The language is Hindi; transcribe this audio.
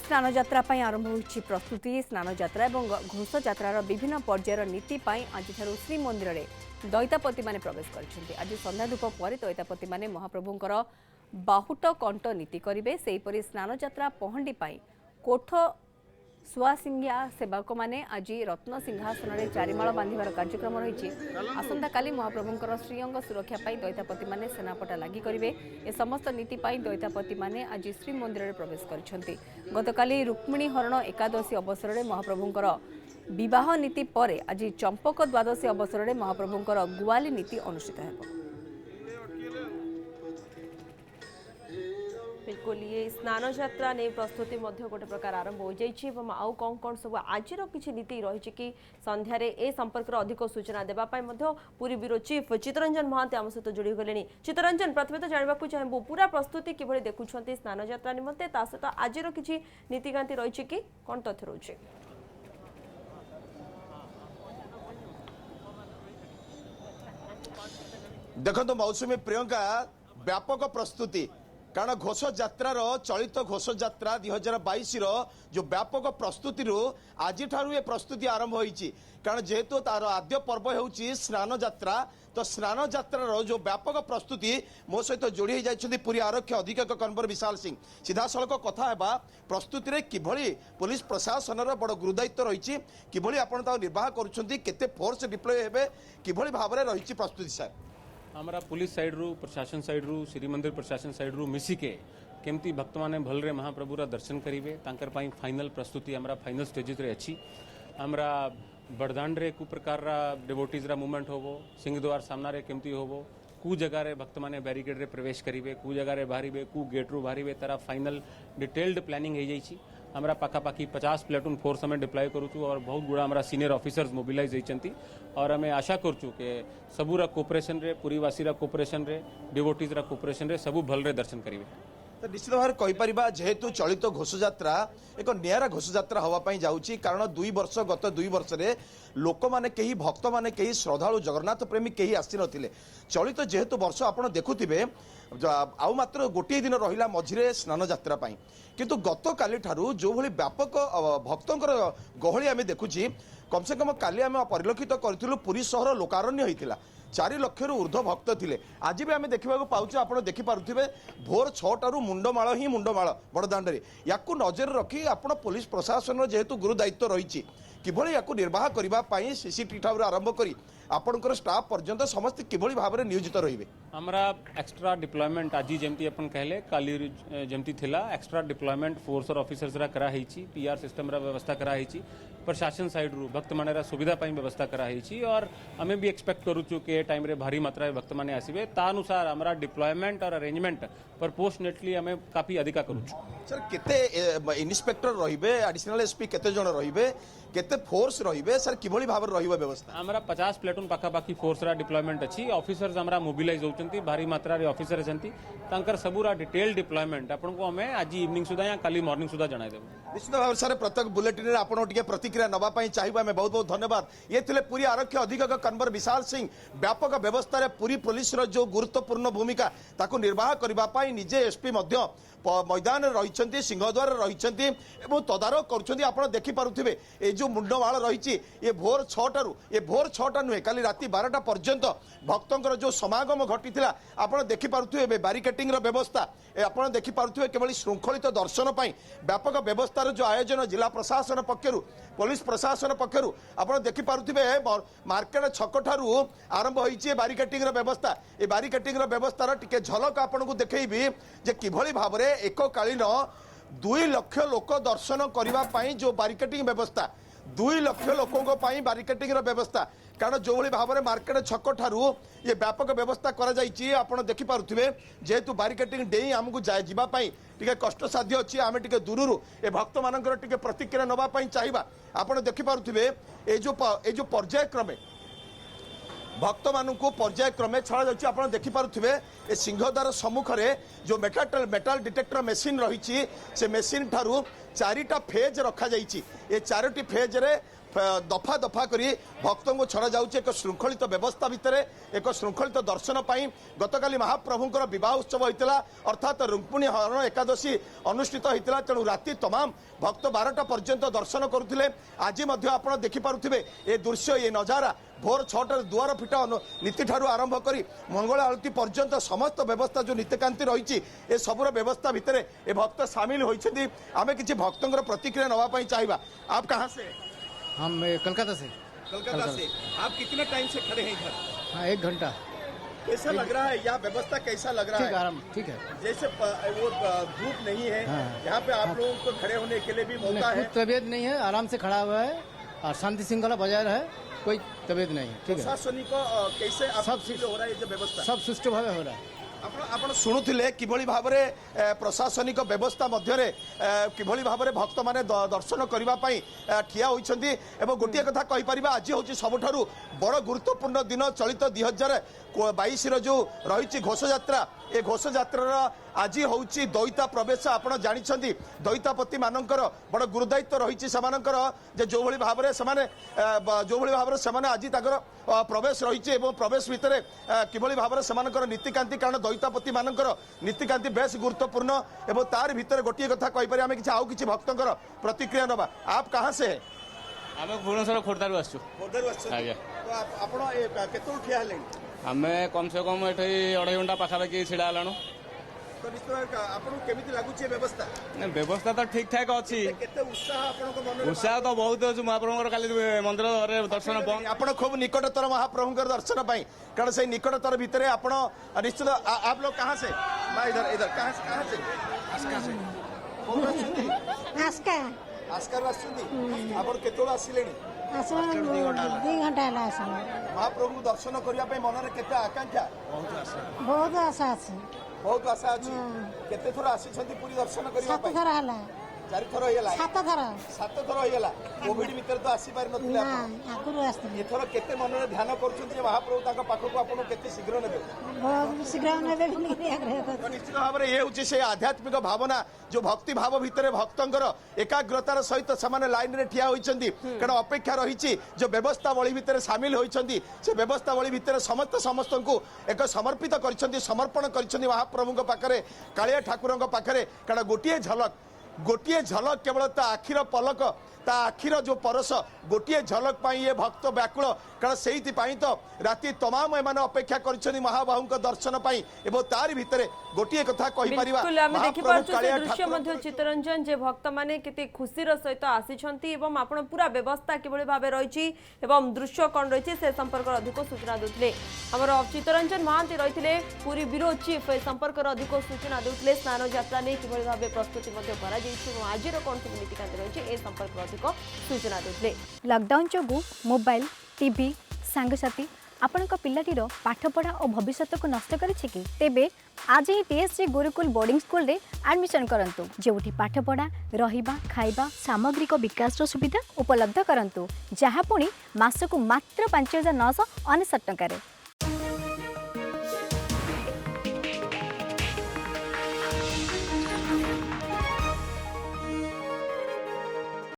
स्नान यात्रा आरंभ होइछि प्रस्तुति। स्नान यात्रा और घोष यात्रार विभिन्न पर्यायर नीति आज श्रीमंदिर में दैतापति माने प्रवेश कर आज संध्या धूप पर दैतापति माने महाप्रभुंकर बाहुट कंठ नीति करेंगे। सेहीपरि स्नान यात्रा पहंडी कोठ सुआसिंगिया सेवक माने आज रत्न सिंहासन में चारिमाल बांधिबार कार्यक्रम रही। आसंता काली महाप्रभुंकर श्रीअंग सुरक्षा पाई दैतापति माने सेनापटा लागि करिवे। ए समस्त नीति पाई दैतापति माने आज श्रीमंदिर में प्रवेश करछन्ति। गतकाली रुक्मिणी हरण एकादशी अवसर में महाप्रभुंकर विवाह नीति पर आज चंपक द्वादशी अवसर में महाप्रभुंकर गुआली नीति अनुष्ठित हेबो। बिल्कुल ये स्नान यात्रा ने प्रस्तुति गोटे प्रकार आरंभ हो जाइए। आउ कौन कौन सब आज किसी नीति रही कि संध्यार ए संपर्क अधिक सूचना देवाई पुरी ब्यूरो चीफ चित्तरंजन महांती आम सहित जोड़ी गले। चित्तरंजन, प्रथम तो जानवा चाहबू पूरा प्रस्तुति किभली देखुं स्नान यात्रा निमंते सहित आज किसी नीतिकांति रही कि कौन तथ्य रही? देखो मौसुमी प्रियंका व्यापक प्रस्तुति कारण घोष यात्रार चलित घोष यात्रा 2022 जो व्यापक प्रस्तुति आज ये प्रस्तुति आरंभ होइछि। कारण जेहेतु तार आद्य पर्व होउछि स्नान यात्रा, तो स्नान यात्रार जो व्यापक प्रस्तुति मो सहित जोड़ी जाइछन्ति पुरी आरक्षी अधीक्षक कन्वर विशाल सिंह। सीधा सड़क कथा हेबा प्रस्तुति रे किभली पुलिस प्रशासन बड़ गुरुदायित्व रही, किभली आपण ता निर्वाह करूछन्ति, केते फोर्स डिप्लॉय हेबे, किभली भाबरे रही प्रस्तुति। सर हमारा पुलिस साइड रू, प्रशासन साइड रू, श्रीमंदिर प्रशासन साइड रू मिसिके केमती भक्त माने भलरे महाप्रभुरा दर्शन करिवे तांकर पाई फाइनल प्रस्तुति हमारा फाइनल स्टेजेस रे अछि। हमारा बड़दांड रे कु प्रकार रा डिवोटीज रा मूवमेंट होबो, सिंहद्वार सामना रे केमती होबो, कु जगह रे भक्त माने बैरिकेड रे प्रवेश करिवे, कु जगह रे बाहरिवे, कु गेट रू बाहरिवे, तारा फाइनल डिटेल्ड प्लानिंग हो जाइछि। हमारा पाखापाखी 50 प्लेटून फोर्स हमें डिप्लॉय करूँ और बहुत गुड़ा हमारा सीनियर ऑफिसर्स मोबिलाइज होती और हमें आशा करूँ कि सबूरा कोऑपरेशन रे, पुरीवासीरा कोऑपरेशन रे, डिवोटीजरा कोऑपरेशन रे सबू भलरे दर्शन करेंगे। तो निश्चित भाव में कहीपर जेहेतु चलित घोष यात्रा एक निरा घोष यात्रा होगापाई जाऊँगी। कारण गत 2 वर्ष रे लोक माने कहीं भक्त माने कहीं श्रद्धालु जगन्नाथ प्रेमी कहीं आसी नथिले। चलित जेहेतु वर्ष आपण देखुथिबे आउ मात्र गोटे दिन रहिला मझिरे स्नान यात्रा पाई, किंतु गत काली ठारू जो भली व्यापक भक्तंकर गहली आमे देखुची, कम से कम काली आमे परिलक्षित करथिलु पुरी शहर लोकारण्य होइतिला। 4 लाख ऊर्ध्व भक्त थिले। आज भी आम देखा पाऊँ, आप देखिपे भोर 6टारू मुंडमाल ही मुंडमाल बड़दाण्ड रे। या नजर रखी आप पुलिस प्रशासन जेहेतु गुरु दायित्व रही किभली या निर्वाह करने सीसीटीवी ठार आरंभ करी आपणकर स्टाफ पर्यंत समस्त किभली भाव में नियोजित रहिबे। हमारा एक्स्ट्रा डिप्लॉयमेंट आज जमती अपन कहले काली जमती थिला एक्स्ट्रा डिप्लॉयमेंट फोर्स और ऑफिसर्स रा करा हेची, पीआर सिस्टम रा व्यवस्था करा हेची, प्रशासन साइड रू भक्त माने रा सुविधा पाई व्यवस्था करा हेची और हमें भी एक्सपेक्ट करूछु के टाइम रे भारी मात्रा भक्त माने आसीबे। ता अनुसार हमारा डिप्लॉयमेंट और अरेंजमेंट प्रपोर्शनेटली हमें काफी अधिका करूछु। सर केते इंस्पेक्टर रहिबे, एडिशनल एसपी केते जण रहिबे, केते फोर्स रहिबे, सर किभली भाव रहिबे व्यवस्था? हमारा 50 प्लेटून पाखापाखी फोर्स रा डिप्लॉयमेंट अछि। ऑफिसर्स हमारा मोबिलाइज होचंती, भारी मात्रा रे ऑफिसर अछंती, तांकर सबूरा डिटेल डिप्लॉयमेंट आपन को हमें आज इवनिंग सुधा या काली मॉर्निंग सुधा जणाय देबो। निश्चित भाव सर प्रत्येक बुलेटिन रे आपन टिके प्रतिक्रिया नबा पई चाहिबा, मैं बहुत बहुत धन्यवाद। ये थिले पुरी आरक्षी अधीक्षक कन्वर विशाल सिंह। व्यापक व्यवस्था रे पुरी पुलिस रो जो गुरुत्वपूर्ण भूमिका ताको निर्वाह करबा पई निजे एसपी मध्य मैदान रही, सिंहद्वार रही और तदारख करुँच। आप देखिपे ये जो मुंडमाल रही ये भोर 6टारू, ये भोर 6टा नुहे काली राति 12टा पर्यंत भक्तों जो समागम घटी आप देखिपे बैरिकेटिंग व्यवस्था आप देखिपे केवल श्रृंखलित दर्शन पर व्यापक व्यवस्थार जो आयोजन जिला प्रशासन पक्षर पुलिस प्रशासन पक्षर आप देखिपे मार्केट छक ठारू आरंभ होती बैरिकेटिंग व्यवस्था। ये बैरिकेटिंग व्यवस्थार टिके झलक आपको देखी जे किभली भाव में एककालीन 2 लाख लोक दर्शन करने जो बैरिकेटिंग व्यवस्था, 2 लाख लोकों बैरिकेटिंग व्यवस्था। कारण जो भाई भाव में मार्केट छक ठारू ये व्यापक व्यवस्था कर देखिपे जेहेतु बैरिकेटिंग डे आमको जावाई टे कष्टसाध्य अच्छी, आम टे दूर ए भक्त मान प्रतिक्रिया नापी चाहिए। आप देखिपे ये जो पर्यायक्रमे भक्त मानू पर्यायक्रमे छड़ा जाऊँगी। आप देखिपे ये सिंहद्वार सम्मुख में जो मेटाल डिटेक्टर मेसीन रही से मेसीन ठारू 4टा फेज रखा जाइए। ये 4टी फेज रे दफा दफा करी भक्त को छड़ा जाउछि एक श्रृंखलित व्यवस्था भितर एक श्रृंखलित दर्शन पाई गतकाली महाप्रभुंकर विवाह उत्सव होइतला अर्थात रुक्मिणी हरण एकादशी अनुष्ठित होइतला तेणु राति तमाम भक्त 12टा पर्यंत दर्शन करुथिले आज मध्य आपण देखि पारुथिबे ए दृश्य ये नजारा भोर 6टार दुआर फिटा नीति ठारू आरंभ करी मंगल आरती पर्यंत समस्त व्यवस्था जो नीतिकांति रही ए सबुर व्यवस्था भितर ए भक्त सामिल होइछथि आमे किछि भक्तंकर प्रतिक्रिया नवा पई चाहिबा आप कहां से हम कलकत्ता से। कलकत्ता से आप कितने टाइम से खड़े हैं इधर हाँ 1 घंटा। कैसा लग रहा है यह व्यवस्था कैसा लग रहा ठीक है आराम ठीक है। जैसे वो धूप नहीं है हाँ। यहाँ पे आप लोगों को खड़े होने के लिए भी मौका है कुछ तबीयत नहीं है आराम से खड़ा हुआ है और शांति श्रृंखला बजाय रहे कोई तबीयत नहीं है ठीक है। प्रशासनिक कैसे आप सब फील हो रहा है ये जो व्यवस्था सब सुष्ठु भाव हो रहा है। आपण शुणुले किभली भाबरे प्रशासनिक व्यवस्था मध्यरे किभली भाबरे भक्त माने दर्शन करिबा पई ठिया होइछन्ती एवं गोटिए कथा कहि परिबा आज होछि सबठारु बड़ गुरुत्वपूर्ण दिन चलित 2022 रो जो रहिछि घोषयात्रा ए घोषयात्रार आज होछि द्वैता प्रवेश आपण जानिछन्ती द्वैतापति मानकर बड़ गुरुदायित्व रहिछि समानकर जे जो भली भाबरे समाने जो भली भाबरे समाने आज ताकर प्रवेश रहिछि एवं प्रवेश भितरे किभली भाबरे समानकर नीतिकांति कारण द्वैतापति मानकर नीतिकांति बेस गुरुत्वपूर्ण एवं तार भितर गोटिए कथा कहि पारि आमे किछि आउ किछि भक्तंकर प्रतिक्रिया नबा आप कहां से है आम भुवनेश्वर खोर्धारू आसु बोर्डर आज्ञा आपण केतोल ठिया हले आम कम से कम ये 2.5 घंटा पाखापाखि छिड़ा हेलाणु तो निश्चय आपण केमिति लागुछि व्यवस्था व्यवस्था तो ठीक ठाक अच्छी केते उत्साह आपनको मन उत्साह तो बहुत अच्छे महाप्रभुଙ୍କର काली मंदिर दर्शन बंद आपण खूब निकटतर महाप्रभुଙ୍କର दर्शन पाई कारण से निकटतर भितरे आपण निश्चित आप लोग कहां से मैं इधर इधर कहां से आस्का से कौन आछुंती आस्का आस्कार आछुंती आपण केतोळ आसिलेनी आसो 2 घंटा ହେଲା ଆସିଲା महाप्रभु दर्शन करिया पे मनरे केते आकांक्षा बहुत आशा ଅଛି बहुत आशा अछि केते थोर आसीछंती पूरी दर्शन करिया 7 ଥର ହେଲା 4 थर होइला 7 ଥର 7 थर होइला कोविड भीतर तो आसी पारि नथिले ନା आपण ଆଗରୁ ଆସିଥିଲି एथर केते मनरे ध्यान करूछंती महाप्रभु ताका पाखको आपण केते शीघ्र नेबे बहुत शीघ्र नेबे बोलिकରି आग्रह କରୁଛି निश्चित भाव में ये हूँ से आध्यात्मिक भावना जो भक्ति भाव भितर भक्तर एकाग्रतार सहित से लाइन रे ठिया होइछंती कारण अपेक्षा रही जो व्यवस्थावली भितर सामिल होइछंती से व्यवस्थावली भितर समस्त समस्त को एक समर्पित करिछंती समर्पण करिछंती महाप्रभु पाखरे कालिया ठाकुर पाखरे कारण गोटिए झलक केवल ता आखिर पलक ता आखिर जो परस गोटिए झलक पाई ये भक्त व्याकुल कारण से तो राति तमाम एमाने अपेक्षा करिछनी महाबाहुंक दर्शन पाई एवं तार भितरे गोटिए कथा कहि परिबा बिल्कुल आमे देखि पारछु से दृश्य मध्य चित्तरंजन जे भक्त माने केते खुशीर सहित आसीछंती एवं आपण पूरा व्यवस्था किबळी भाबे रहिछि एवं दृश्य कोन रहिछि से संपर्क अधिक सूचना देथिले हमर चित्तरंजन महांती रहिथिले पूरी ब्यूरो चीफ ए संपर्क अधिक सूचना देथिले स्नान यात्रा नै किबळी भाबे प्रस्तुति मध्य करा जैछि एवं आजिर कोन सब नीतिकांत रहिछि ए संपर्क अधिक सूचना देथिले लॉकडाउन जोगु मोबाइल टीवी सांगसाथी आपण पिलाटीर पाठपढ़ा और भविष्य को नष्ट करेछि कि तेबे आज ही टीएससी गुरुकुल बोर्डिंग स्कूल रे एडमिशन करंतु जेउठी पाठपढ़ा रहिबा खाइबा सामग्रिक विकास सुविधा उपलब्ध करंतु जहाँ पुणी मासकु मात्र 5,999 टंका रे।